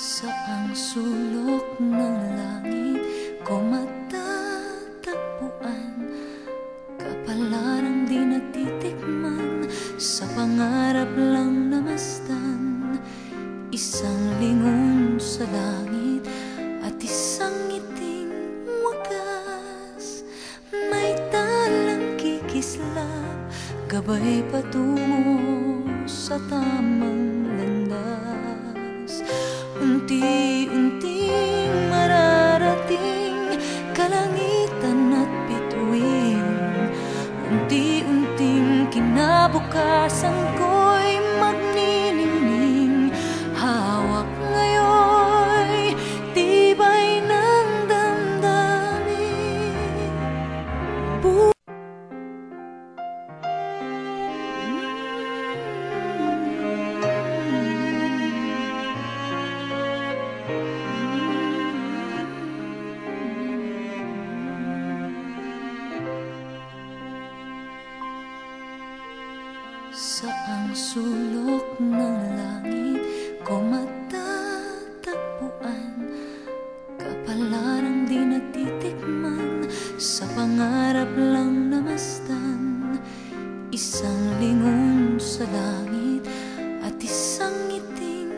Saang sulok ng langit ko matatagpuan kapalaran di natitikman, sa pangarap lang namastan. Isang lingon sa langit at isang ngiting wagas, may talang kikislap, gabay patungo sa tamang landas. Unti-unting mararating kalangitan at bituin, unti-unting kinabukasan ko'y magniningning. Hawak ngayon'y tibay ng damdamin. Saang sulok ng langit ko matatagpuan kapalaran di natitikman, sa pangarap lang namastan. Isang lingon sa langit at isang ngiting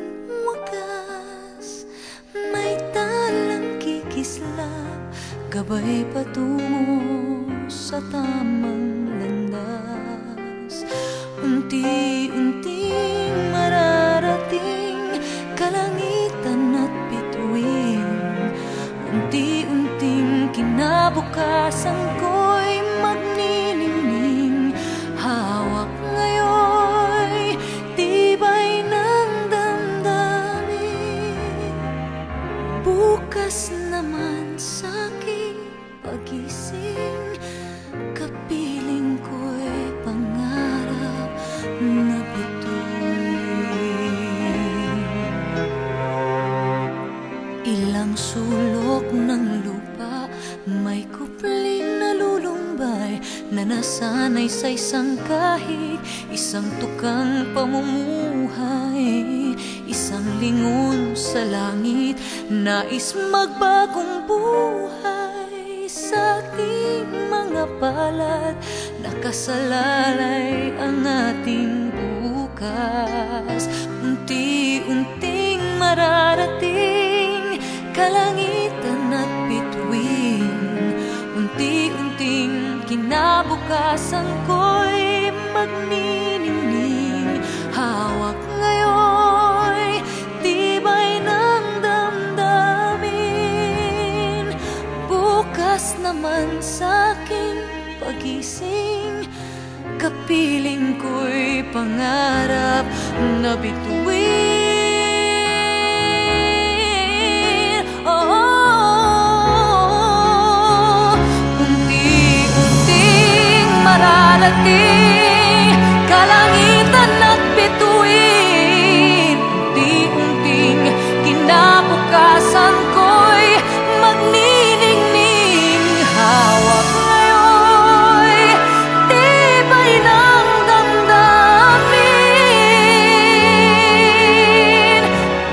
wagas, may talang kikislap, gabay patungo sa tamang landas. Unti-unting mararating kalangitan at bituin, unti-unting kinabukasan ko'y magniningning. Hawak ngayon'y tibay ng damdamin. Bukas naman sa'king pagising, kapiling ko'y pangarap na bituin. Ilang sulok ng lupa, may kupling nalulumbay na nasanay sa isang kahig, isang tukang pamumuhay. Isang lingon sa langit, nais magbagong buhay. Sa ating mga palad, nakasalalay ang ating bukas. Unti-unting mararating kalangitan at bituin, unti-unting kinabukasan ko'y magniningning. Hawak ngayon'y tibay ng damdamin. Bukas naman sa'king pagising, kapiling ko'y pangarap na bituin. Oh, unti-unting mararating kalangitan at bituin, unti-unting kinabukasan ko'y magniningning. Hawak ngayon'y tibay ng damdamin.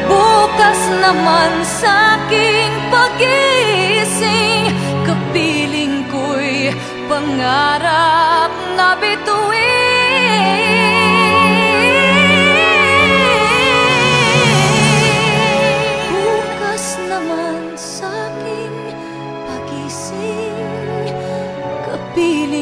Bukas naman sa'king pagising, kapiling ko'y pangarap na bituin. Bukas naman sa'king pagising, kapiling